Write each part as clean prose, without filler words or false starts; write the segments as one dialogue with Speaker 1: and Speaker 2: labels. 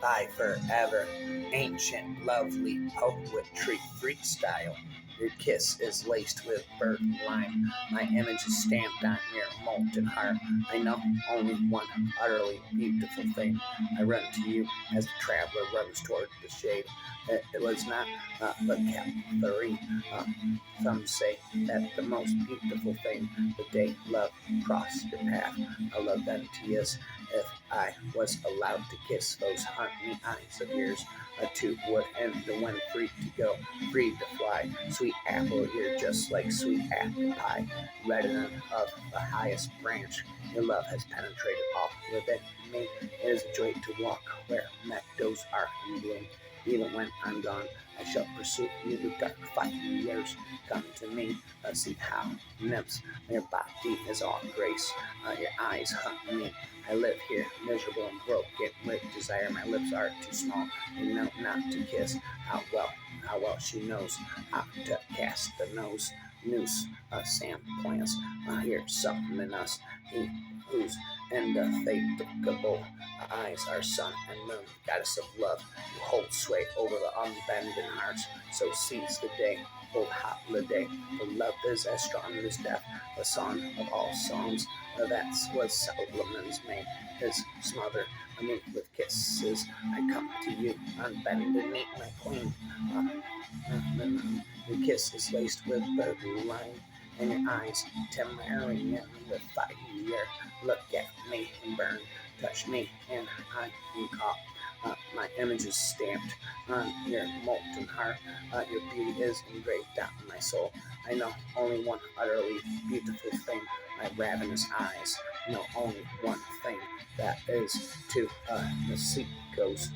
Speaker 1: by forever. Ancient, lovely poetry freestyle. Your kiss is laced with bird lime. My image is stamped on your molten heart. I know only one utterly beautiful thing. I run to you as the traveler runs toward the shade. It was not vocabulary. Some say that the most beautiful thing the day love crossed your path. I love them tears. If I was allowed to kiss those honey eyes of yours, a two would and the wind free to go, free to fly. Sweet apple, you're just like sweet apple pie, reddening of the highest branch. Your love has penetrated all within me. It is a joy to walk where meadows are in bloom. Even when I'm gone, I shall pursue you with dark 5 years. Come to me, see how nymphs, your body is all grace, your eyes hunt me. I live here, miserable and broken with desire. My lips are too small, they know not to kiss. How well she knows how to cast the noose. Sam plants here something in us. He whose indefatigable eyes are sun and moon, goddess of love. You hold sway over the unbending hearts. So seize the day, hold holiday. For love is as strong as death, the song of all songs. That was Solomon's made his smother me with kisses. I come to you, unbending me, my queen. Your kiss is laced with burden line, and your eyes temporary and with fire. Look at me and burn, touch me and I am caught. My image is stamped on your molten heart. Your beauty is engraved down in my soul. I know only one utterly beautiful thing. My ravenous eyes know only one thing. That is to the sea goes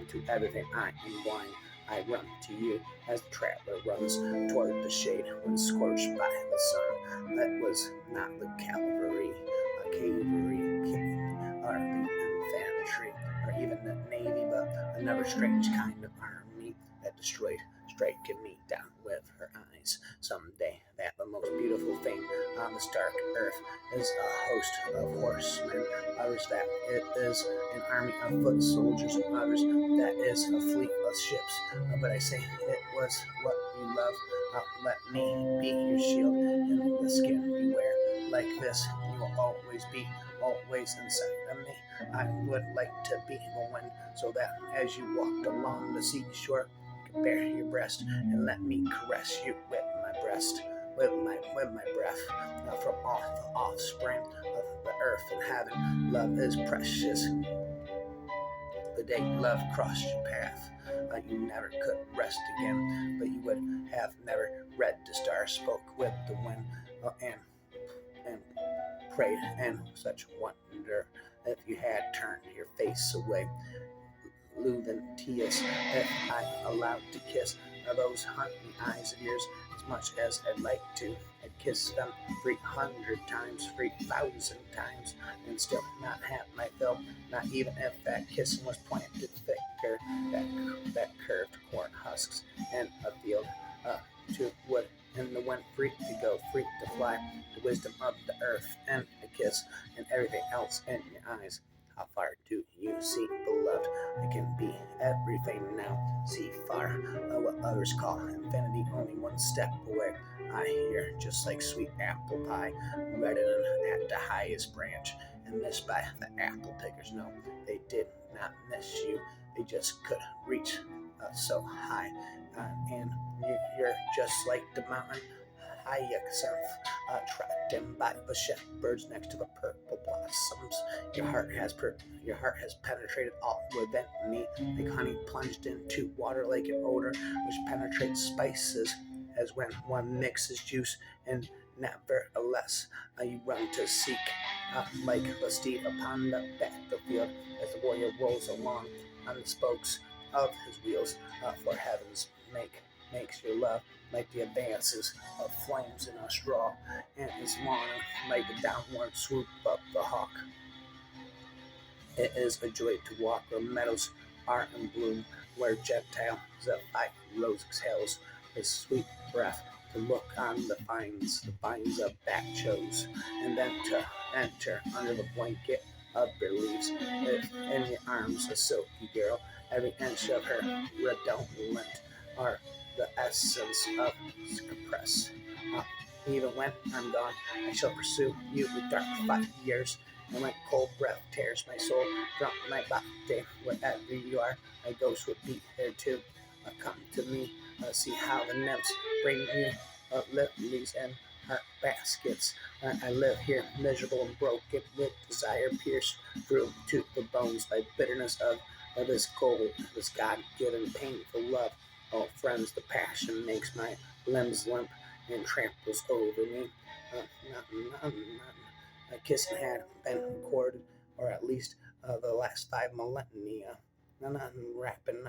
Speaker 1: to everything. I am blind. I run to you as the traveler runs toward the shade when scorched by the sun. That was not the cavalry, or the infantry, or even the navy, but another strange kind of army that destroyed, striking me down with her eyes. Someday, that the most beautiful thing on this dark earth is a host of horsemen, others that it is an army of foot soldiers, and others that is a fleet of ships. But I say it was what you love. Let me be your shield in the skin you wear. Like this, you will always be, always inside of me. I would like to be the wind, so that as you walked along the seashore, you could bare your breast and let me caress you with my breast, with my breath. From all the offspring of the earth and heaven, love is precious. The day love crossed your path, you never could rest again, but you would have never read the stars, spoke with the wind, and prayed in such wonder if you had turned your face away. Luventius, if I allowed to kiss those honey eyes of yours as much as I'd like to, I'd kiss them 300 times, 3,000 times, and still not have my fill, not even if that kissing was planted thicker, that curved corn husks, and a field to wood, and the wind free to go, free to fly, the wisdom of the earth, and a kiss, and everything else in your eyes. How far do you see, beloved? I can be everything now. See far, what others call infinity, only one step away. I hear just like sweet apple pie, reddening at the highest branch, and missed by the apple pickers. No, they did not miss you. They just could reach so high, and you're just like the mountain hyacinth, tracked by the shepherds next to the purple blossoms. Your heart has penetrated all within me, like honey plunged into water, like an odor which penetrates spices, as when one mixes juice, and nevertheless you run to seek, like the steed upon the battlefield, as the warrior rolls along on the spokes of his wheels, for heaven's makes your love like the advances of flames in a straw, and is long like the downward swoop of the hawk. It is a joy to walk where meadows are in bloom, where Gentile Zephyr rose exhales his sweet breath, to look on the vines of bachos, and then to enter under the blanket upper leaves. If in your arms a silky girl, every inch of her redolent are the essence of caress. Uh, Even when I'm gone, I shall pursue you with dark 5 years. And when cold breath tears my soul from my body, wherever you are, my ghost would be there too. Come to me, see how the nymphs bring you lilies and heart baskets. I live here, miserable and broken, with desire pierced through to the bones by bitterness of this cold, this God-given painful love. Oh, friends, the passion makes my limbs limp and tramples over me. Nothing. A kissing had been recorded, or at least the last 5 millennia. Rapping,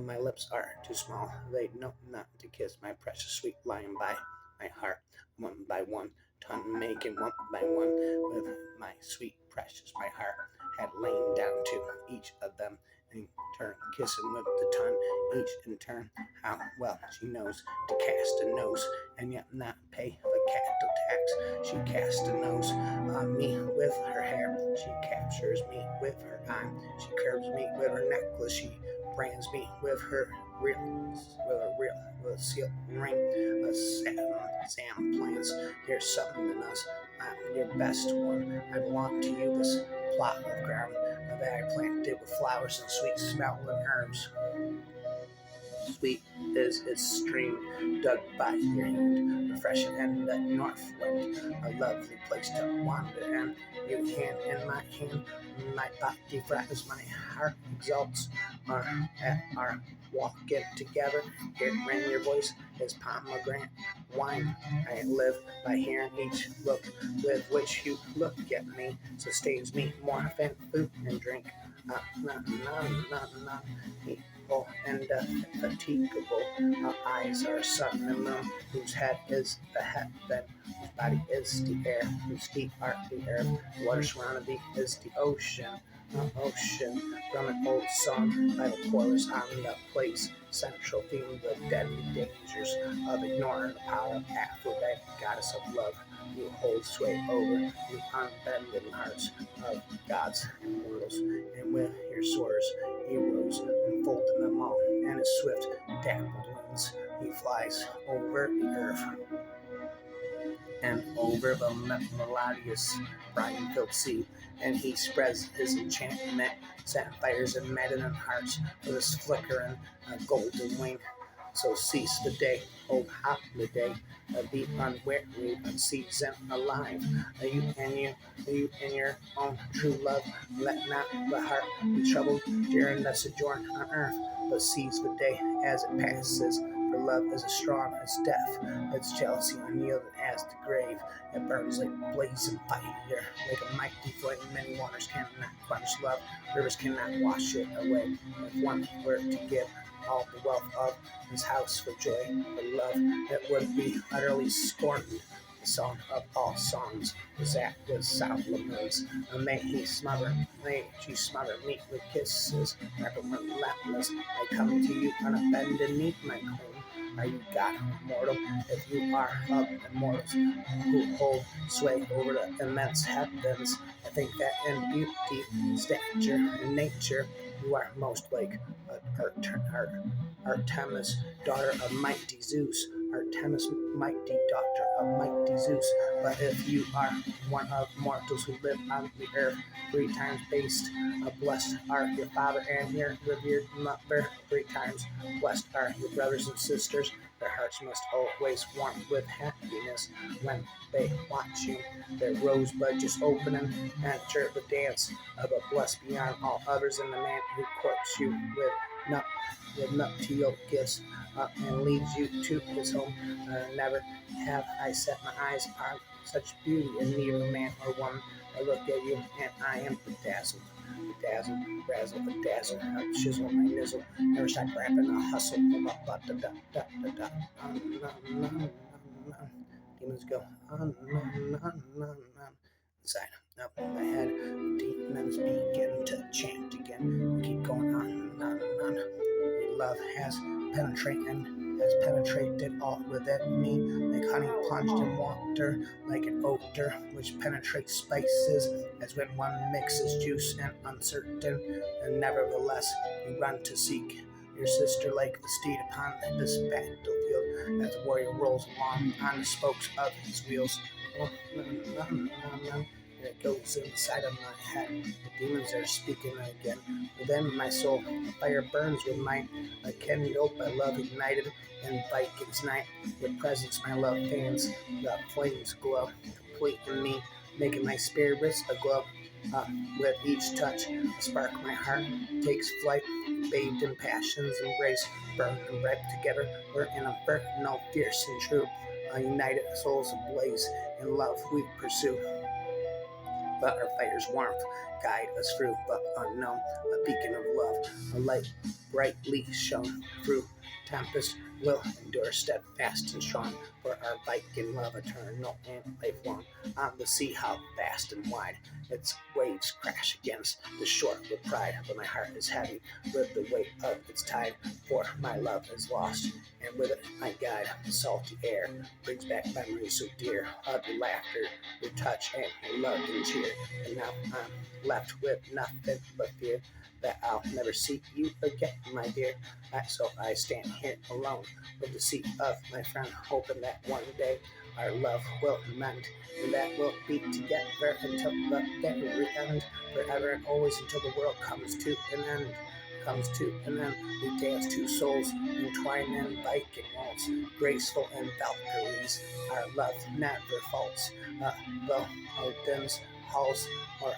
Speaker 1: my lips are too small. They know not to kiss my precious sweet lying by my heart, one by one, tongue making one by one, with my sweet precious my heart had lain down to each of them in turn, kissing with the tongue, each in turn. How well she knows to cast a nose, and yet not pay the cattle tax. She casts a nose on me with her hair. She captures me with her eye. She curves me with her necklace. She brands me with her with a silk ring. A Sam plants. Here's something in us. I'm your best one. I belong to you. This plot of ground that I planted with flowers and sweet smelling herbs. Sweet is its stream dug by your hand, refreshing in the north wind, a lovely place to wander, and you hand in my body flatters, my heart exalts, our walking together, hearing your voice is pomegranate wine. I live by hearing each look with which you look at me, sustains me more than food and drink. Equal and indefatigable. Our eyes are sun and moon, whose head is the heaven, whose body is the air, whose feet are the earth. The water surrounding thee is the ocean. Ocean from an old song by the chorus on the place. Central theme, the deadly dangers of ignoring the power of Aphrodite, goddess of love. You hold sway over the unbending hearts of gods and mortals, and with your swords he rose, enfolding them all, and his swift, dappled wings he flies over the earth and over the melodious, brine-filled sea, and he spreads his enchantment, sapphires and maddening hearts with his flickering golden wing. So cease the day, oh holiday, be unwearied, unseasoned, alive. You and your own true love, let not the heart be troubled during the sojourn on earth, but seize the day as it passes. For love is as strong as death, its jealousy unyielding as the grave. It burns like blazing fire, like a mighty flame. Many waters cannot quench love, rivers cannot wash it away. If one were to give all the wealth of his house for joy, for love, it would be utterly scorned. The song of all songs is that with Solomon's. May she smother me with kisses, never relentless. I come to you unabandoned, meet my queen. Are you God immortal? If you are of immortals who hold sway over the immense heavens, I think that in beauty, stature, and nature, you are most like Artemis, daughter of mighty Zeus. Artemis, mighty daughter of mighty Zeus. But if you are one of mortals who live on the earth, 3 times based, blessed are your father and your revered mother. 3 times blessed are your brothers and sisters. Their hearts must always warm with happiness when they watch you. Their rosebud just open and enter the dance of a blessed beyond all others, and the man who courts you with nuptial kiss and leads you to his home. Never have I set my eyes on such beauty in neither man or woman. I look at you and I am bedazzled. Bedazzled, razzle, bedazzle, chisel my nizzle, never stop rapping, I'll hustle, demons go inside, up in my head, demons begin to chant again, keep going on. Your love has penetrating has penetrated all within me, like honey plunged in water, like an odor which penetrates spices, as when one mixes juice and uncertain, and nevertheless you run to seek your sister like the steed upon this battlefield, as the warrior rolls along on the spokes of his wheels. Oh, and it goes inside of my head. The demons are speaking again. Within my soul, the fire burns with might. A kindled by love ignited in Viking's night. Your presence, my love, fans. The flames glow, complete in me, making my spirits aglow. With each touch, a spark my heart takes flight, bathed in passion's embrace, burn and bright together. We're in a inferno, fierce and true. United souls ablaze, in love we pursue. But our fire's warmth guide us through, but unknown, a beacon of love, a light brightly shone through tempest will endure steadfast and strong, for our Viking love eternal and lifelong. On the sea, how vast and wide its waves crash against the shore with pride, but my heart is heavy with the weight of its tide, for my love is lost, and with it my guide. The salty air brings back memories so dear of your laughter, your touch, and your love and cheer. And now I'm left with nothing but fear that I'll never see you again, my dear. So I stand here alone with the seat of my friend, hoping that one day our love will mend, and that we'll be together until the very end, forever and always, until the world comes to an end. Comes to an end. We dance two souls entwined in Viking waltz, graceful in Valkyries. Our love never falls. Though Odin's halls or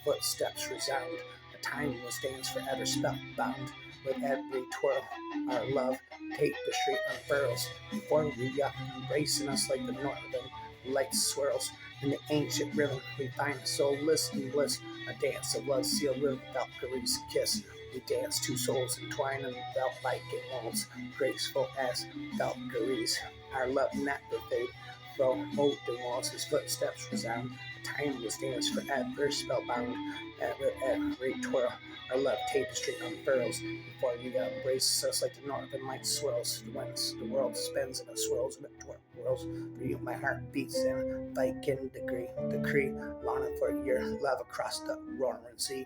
Speaker 1: footsteps resound, a timeless dance forever spellbound. With every twirl, our love tapestry unfurls before we embracing us like the northern light swirls. In the ancient rhythm, we find soulless and bliss, a dance of love sealed with Valkyrie's kiss. We dance two souls entwined in Viking waltz, graceful as Valkyries. Our love never fade, though Odin walls his footsteps resound. A timeless dance forever spellbound, and with every twirl, our love tapestry unfurls before we embrace us like the northern light swirls. The world spins and it swirls and it twirls. For you, my heart beats in Viking decree, longing for your love across the roaring sea.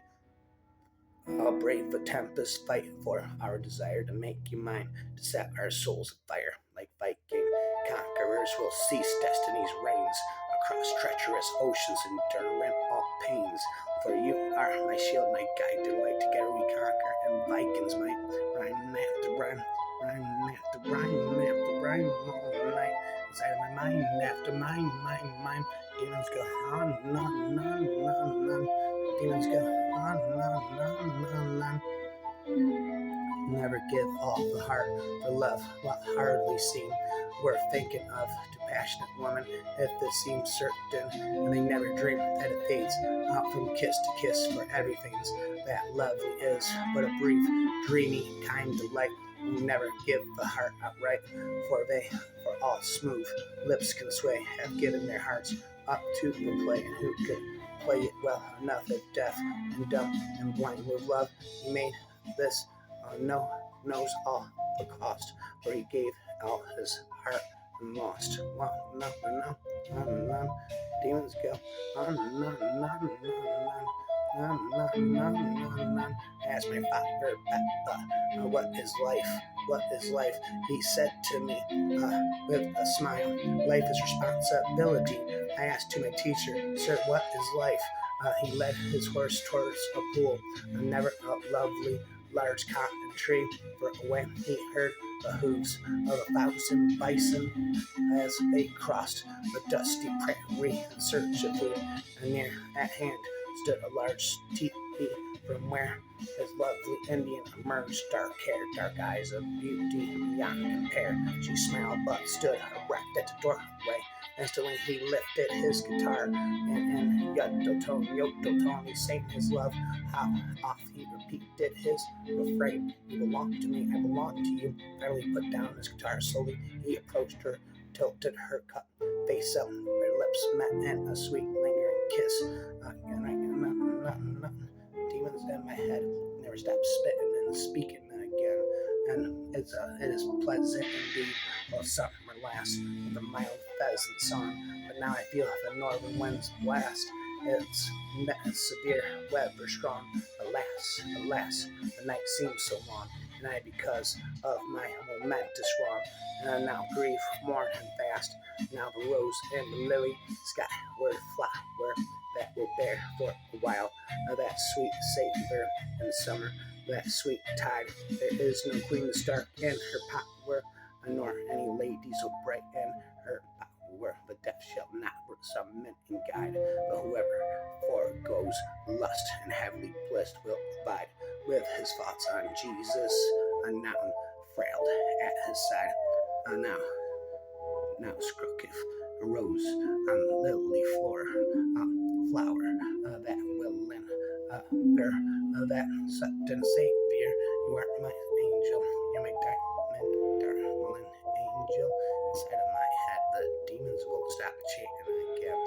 Speaker 1: I'll brave the tempest, fight for our desire to make you mine, to set our souls afire like Viking conquerors will cease destiny's reigns across treacherous oceans, enduring all pains. For you are my shield, my guide, delight. Together we conquer, and Vikings might rhyme after rhyme, rhyme after rhyme after rhyme all night. Inside of my mind, after mind. Demons go on and on and on and on and on. Demons go on and on and on and on and on. Never give off the heart for love, what hardly seem worth thinking of to passionate woman, if it seems certain, and they never dream that it fades out from kiss to kiss, for everything's that lovely is but a brief, dreamy kind delight. We never give the heart outright, for all smooth lips can sway, have given their hearts up to the play, and who could play it well enough if deaf and dumb and blind with love? He made this knows all the cost, for he gave all his heart and lost. Well, no. Demons go on and on and on and on. Ask my father, Papa, what is life? What is life? He said to me with a smile, life is responsibility. I asked to my teacher, sir, what is life? He led his horse towards a pool, a never lovely large cotton tree, for when he heard the hooves of 1,000 bison as they crossed the dusty prairie in search of food, and near at hand stood a large teepee from where his lovely Indian emerged, dark hair, dark eyes of beauty beyond compare. She smiled but stood erect at the doorway. Instantly he lifted his guitar, and in yodel tone he sang his love. How oft he repeated his refrain, you belong to me, I belong to you. Finally put down his guitar slowly, he approached her, tilted her cup face up, their lips met in a sweet lingering kiss. Demons in my head never stopped spitting and speaking again, and it is pleasant indeed, while summer lasts with a mild pheasant song. But now I feel the northern winds blast. It's severe weather strong. Alas, alas, the night seems so long, and I, because of my momentous wrong, now grief mourn and fast. Now the rose and the lily skyward flower that will bear for a while that sweet savor in summer, that sweet tide. There is no queen to start in her power, nor any lady so bright in her power. The deaf shall not summon and guide, but whoever foregoes lust and heavily blessed will abide with his thoughts on Jesus, a noun frailed at his side. Now crooketh a rose on lily flower that will lend bear that certain Savior. You are my angel, you're my diamond, darling angel. Inside of my head, the demons will stop chanting again.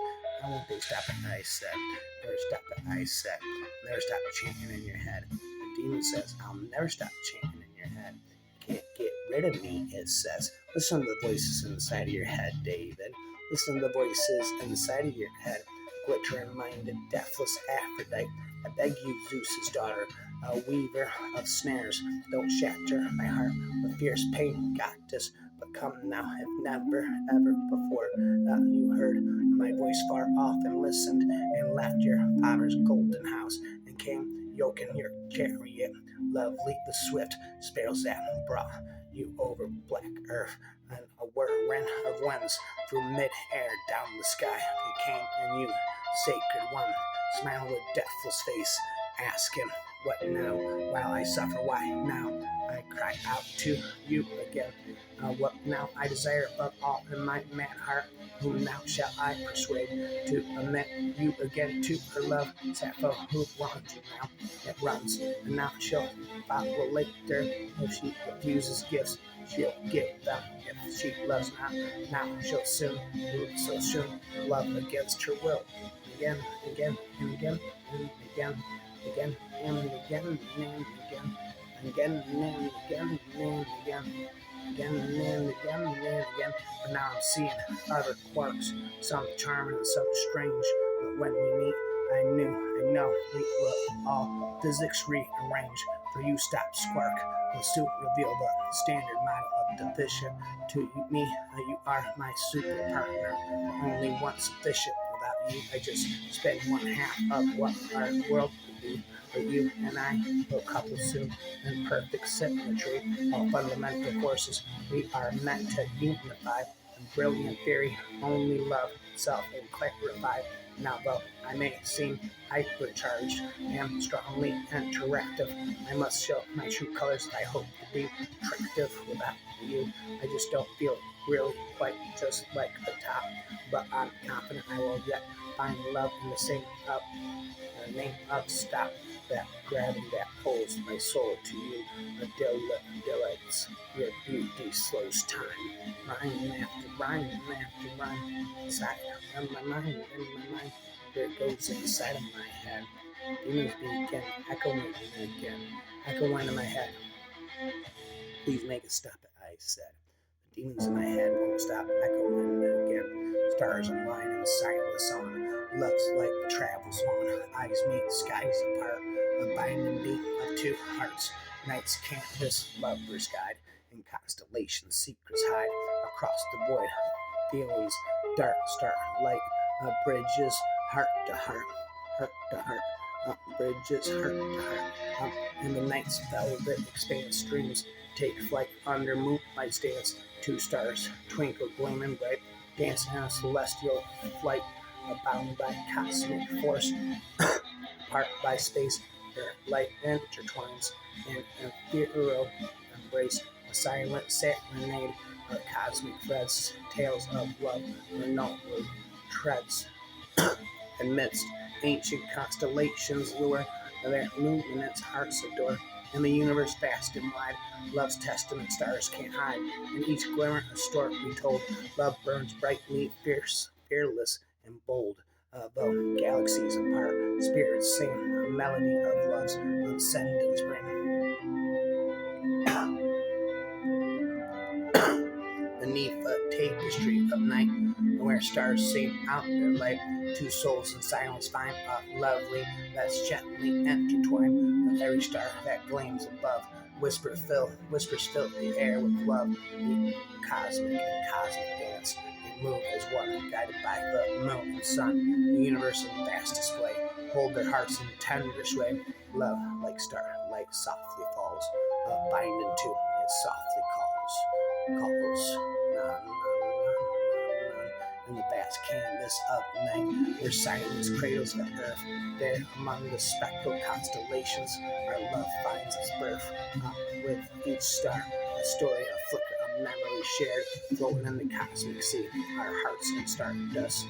Speaker 1: How won't they stop it? I said. Never stop it, I said. Never stop chanting in your head. The demon says, I'll never stop chanting in your head. Can't get rid of me, it says. Listen to the voices inside of your head, David. Listen to the voices inside of your head. Glittering minded, deathless Aphrodite. I beg you, Zeus's daughter, a weaver of snares, don't shatter my heart with fierce pain, goddess. But come now, if never, ever before you heard my voice far off and listened and left your father's golden house and came yoking your chariot, lovely the swift sparrows that brought you over black earth and a whirlwind of winds through mid-air down the sky. They came and you, sacred one, smile with deathless face, asking, what now? While I suffer, why now? I cry out to you again. What now I desire above all in my mad heart, whom now shall I persuade to admit you again to her love? Sappho, who wants you now? It runs, and now she'll follow later. If she refuses gifts, she'll give them. If she loves not, now she'll soon, so soon, love against her will. Again, again, and again, and again, again, and again, and again, again, and again, and again. Again and again and again, but now I'm seeing other quirks, some charming and some strange. But when we meet, I know we will all physics rearrange. For you, stop squark will soon reveal the standard model of deficient. To me, you are my super partner, only one sufficient. Without you, I just spend one half of what our world could be. But you and I will couple soon in perfect symmetry. All fundamental forces we are meant to unify. In brilliant theory, only love itself and clarify. Now, though I may seem hypercharged and strongly interactive, I must show my true colors. I hope to be attractive without you. I just don't feel really quite just like the top, but I'm confident I will yet find love in the same name of stop. That gravity that pulls my soul to you, delights your beauty slows time. Rhyme after rhyme after rhyme, inside of my mind, there it goes inside of my head. Demons begin echoing again, echoing in my head. Please make it stop it, I said. The demons in my head won't stop echoing again. Stars align in sightless on. Love's light travels on. Eyes meet, skies apart. A binding beat of two hearts. Nights canvas, lovers guide. In constellations, secrets hide. Across the void, feelings dark, starlight. Bridges, heart to heart, heart to heart. Bridges, heart to heart. In the night's velvet expanse, streams take flight under moonlight dance. Two stars twinkle, gleaming bright, dance in a celestial flight, bound by cosmic force, apart by space. Their light intertwines in ethereal embrace, a silent serenade of cosmic threads, tales of love, unknown treads amidst ancient constellations lure, their luminous hearts adore. In the universe vast and wide, love's testament stars can't hide. In each glimmer a story retold, love burns brightly, fierce, fearless, and bold. Though galaxies apart, spirits sing a melody of love's ascending spring. of night, where stars sing out their light. Two souls in silence find a lovely that's gently intertwined with every star that gleams above. Whispers fill the air with love. The cosmic and cosmic dance. They move as one, guided by the moon and sun. The universe in vast display. Hold their hearts in tender sway. Love like starlight softly falls. Bind into it softly calls. Na, na, na, na, na. In the vast canvas of night, your silence cradles the earth. There, among the spectral constellations, our love finds its birth. With each star, a story, a flicker, a memory shared, floating in the cosmic sea. Our hearts in stardust,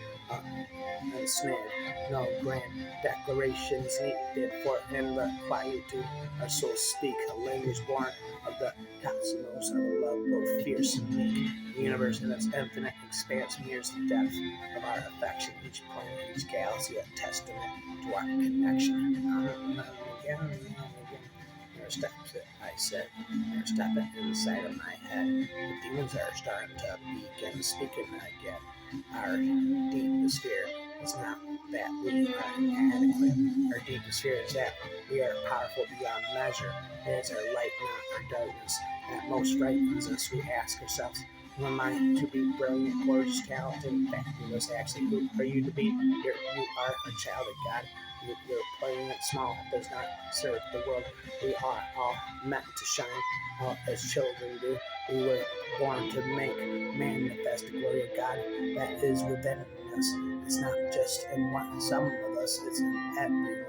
Speaker 1: ensnared. No grand declarations needed, for in the quietude our souls speak a language born of the cosmos of a love both fierce and meek. The universe in its infinite expanse mirrors the depth of our affection. Each planet, each galaxy, a testament to our connection. Again. There steps it, I said. There step it inside of my head. The demons are starting to begin speaking again. Our deepest fear is not that we are inadequate. Our deepest fear is that we are powerful beyond measure. It is our light, not our darkness, that most frightens us. We ask ourselves, who am I to be brilliant, gorgeous, talented, fabulous? Actually, who are you to be? You are a child of God. Your playing it small does not serve the world. We are all meant to shine as children do. We were born to make manifest the glory of God that is within us. It's not just in some of us, it's in everyone.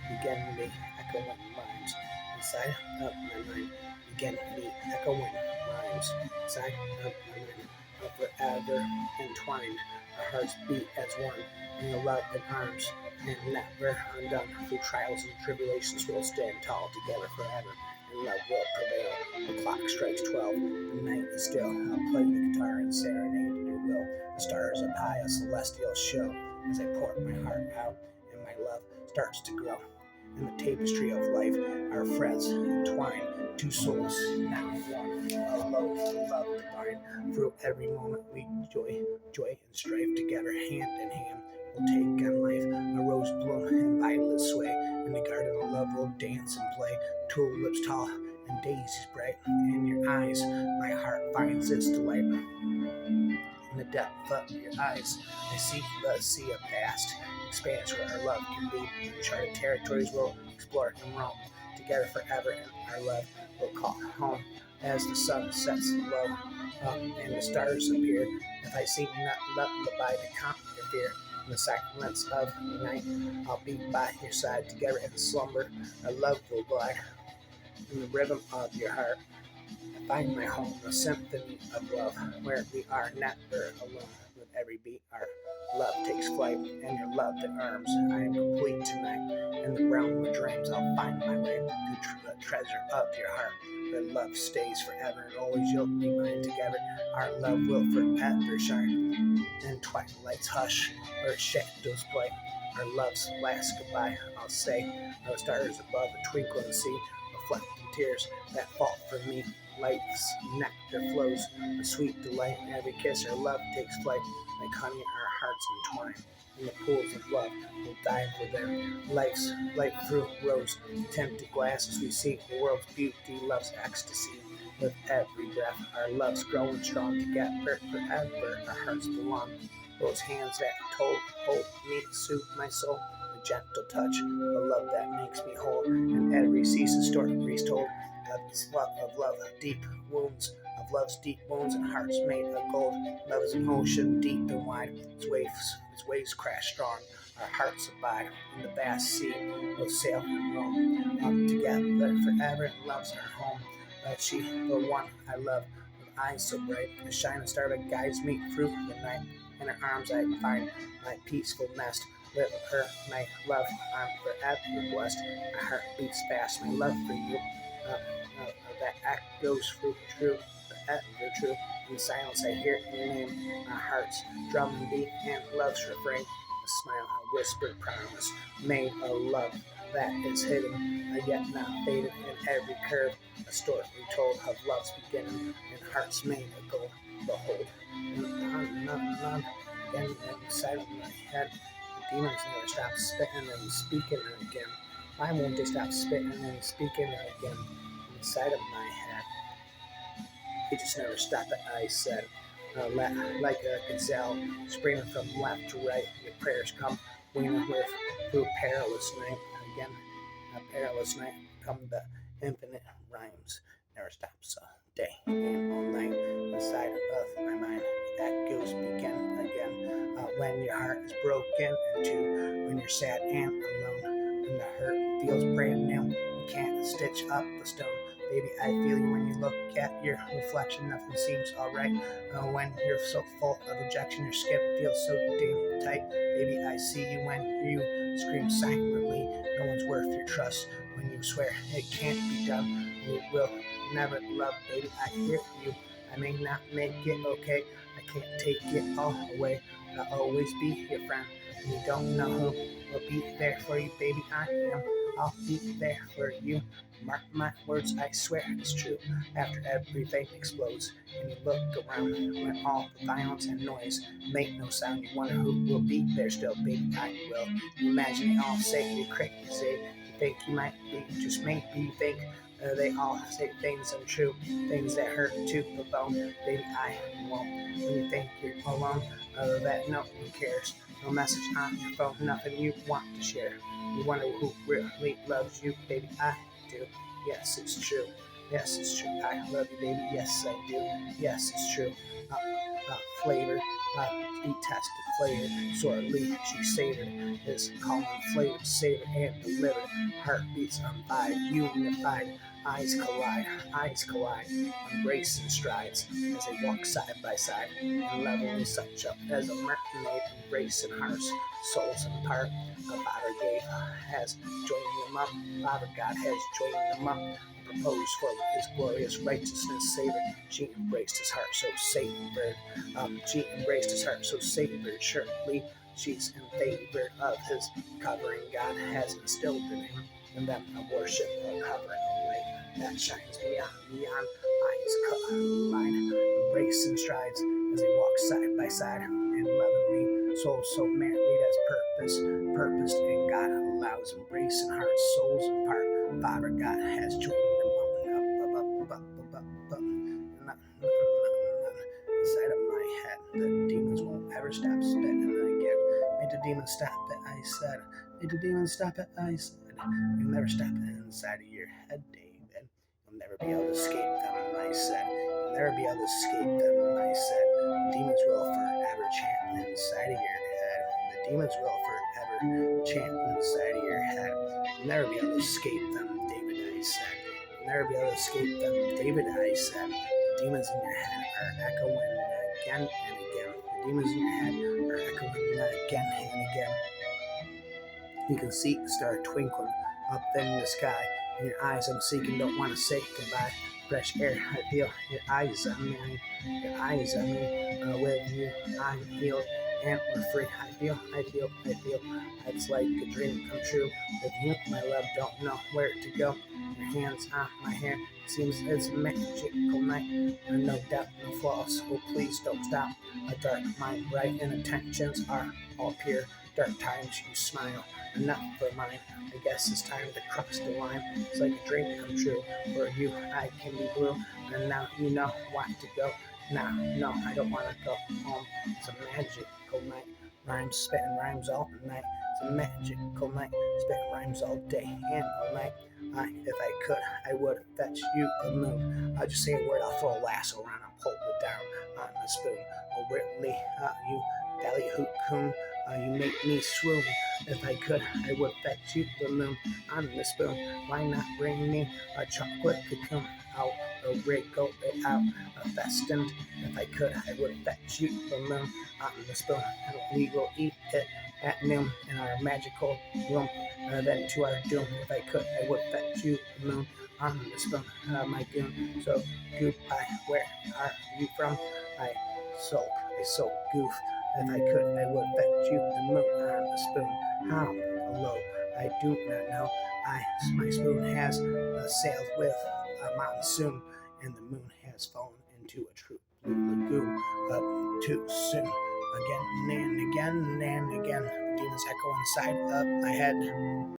Speaker 1: Begin the echoing rhymes inside of my mind. Begin the echoing rhymes inside of my mind. Forever entwined, our hearts beat as one in your love and arms, and never undone. Through trials and tribulations, we'll stand tall together forever, and love will prevail. The clock strikes 12, the night is still. I'll play the guitar and serenade your will. The stars up high, a celestial show, as I pour my heart out, and my love starts to grow. In the tapestry of life, our threads entwine, two souls, now one, love divine. Through every moment we joy and strife together, hand in hand. We'll take on life, a rose bloom and violet sway. In the garden of love we'll dance and play, tulips tall and daisies bright. In your eyes, my heart finds its delight. In the depth of your eyes, I see the sea of vast expanse where our love can be. Uncharted territories we'll explore and roam together forever, and our love will call home. As the sun sets low and the stars appear, if I seem not lullaby to calm your fear, in the silence of the night, I'll be by your side together in slumber. Our love will glide in the rhythm of your heart. I find my home, a symphony of love, where we are never alone. With every beat, our love takes flight, and your loved arms. I am complete tonight. In the realm of dreams, I'll find my way to the treasure of your heart, where love stays forever, and always you'll be mine together. Our love will forever shine. In twilight's hush, where shadows play, our love's last goodbye, I'll say. No stars above a twinkling sea, reflecting tears that fall for me. Life's nectar flows, a sweet delight in every kiss. Our love takes flight, like honey our hearts entwine. In the pools of love, we'll dive within. Life's light through rose tinted glasses, we seek the world's beauty, love's ecstasy. With every breath, our love's growing strong together forever. Our hearts belong. Those hands that hold me, soothe my soul. A gentle touch, a love that makes me whole. And every ceaseless story retold of love, deep wounds, of love's deep wounds and hearts made of gold. Love is an ocean deep and wide, its waves crash strong. Our hearts abide in the vast sea, we'll sail and roam together forever, and love's our home. She, the one I love, with eyes so bright, a shining star that guides me through the night. In her arms I find my peaceful nest. With her, my love, I'm forever blessed. My heart beats fast, my love for you. That act goes through true, forever true. In silence I hear your name, our hearts drum and beat, and love's refrain. a smile, a whispered promise, made a love that is hidden, yet not faded in every curve. A story told of love's beginning, and hearts made a goal. Behold, none, again inside of my head. The demons never stop spitting and speaking again. Why won't they stop spitting and speaking again inside of my head? He just never stop it, I said. Like a gazelle, screaming from left to right, your prayers come winging with through perilous night. Again, a perilous night, come the infinite rhymes. Never stops all day and all night inside of my mind. That goes begin again. When your heart is broken into, when you're sad and alone, when the hurt feels brand new, you can't stitch up the stone. Baby, I feel you when you look at your reflection. Nothing seems alright. When you're so full of rejection, your skin feels so damn tight. Baby, I see you when you scream silently. No one's worth your trust. When you swear it can't be done, you will never love. Baby, I hear you. I may not make it okay. I can't take it all away. I'll always be your friend. You don't know who will be there for you, baby. I am. I'll be there for you. Mark my words, I swear it's true. After everything explodes, and you look around when all the violence and noise make no sound, you wonder who will be there still, baby. I will. You imagine they all say you're crazy. You think you might be, just maybe you think they all say things untrue, things that hurt to the bone. Baby, I won't. When you think you're alone, that no one cares. No message on your phone, nothing you want to share. You wonder who really loves you, baby. I do. Yes, it's true. Yes, it's true. I love you, baby. Yes, I do. Yes, it's true. Flavor, detested flavor, sorely she savored, is calling flavored, savored, and delivered. Heartbeats unfied, unified, eyes collide, embracing strides as they walk side by side, and leveling such up as a mermaid embracing hearts, souls apart. The Father gave has joined them up. Father God has joined them up. Proposed for his glorious righteousness savored. She embraced his heart so savored. She embraced his heart so savored. Surely she's in favor of his covering. God has instilled in him and them a worship of covering a light that shines beyond eyes cut line, embracing strides as they walk side by side and lovingly, souls so married as purposed in God allows, embracing hearts, souls apart. Father God has joined inside of my head. The demons won't ever stop spitting again. Made the demons stop it, I said. Made the demons stop it, I said. You'll never stop it inside of your head, David. You'll never be able to escape them, I said. You'll never be able to escape them, I said. The demons will forever chant inside of your head. The demons will forever chant inside of your head. You'll never be able to escape them, David, I said. You'll never be able to escape them, David, I said. The demons in your head are echoing again and again. The demons in your head are echoing again and again. You can see the star twinkling up in the sky. In your eyes I'm seeking, don't want to say goodbye. Fresh air, I feel your eyes on me. Your eyes on me. With you, I'm healed and we're free. I feel. It's like a dream come true. With you, my love, don't know where to go. Your hands on my hair, seems it's a magical night. No doubt, no flaws. Oh, please don't stop. A dark mind, bright and intentions are all pure. Dark times you smile, enough for mine. I guess it's time to cross the line. It's like a dream come true. For you, I can be blue, and now you know what to go. Now, no, I don't want to go home. It's a magical night. Rhymes, spitting rhymes all night. It's a magical night. Spitting rhymes all day and all night. If I could, I would fetch you the moon. I'll just say a word, I'll throw a lasso around and pull it down on the spoon. Oh, really, you ballyhoot coon, you make me swoon. If I could, I would fetch you the moon on the spoon. Why not bring me a chocolate cocoon? I'll wriggle it out, festooned. If I could, I would fetch you the moon on the spoon. And we will eat it at noon in our magical room. Then to our doom, if I could, I would fetch you the moon on the spoon, my goon. So goodbye, where are you from? I sulk goof. If I could, I would fetch you the moon on a spoon. How low, I do not know. My spoon has sailed with a monsoon, and the moon has fallen into a true blue lagoon too soon. Again and again and again, demons echo inside of my head.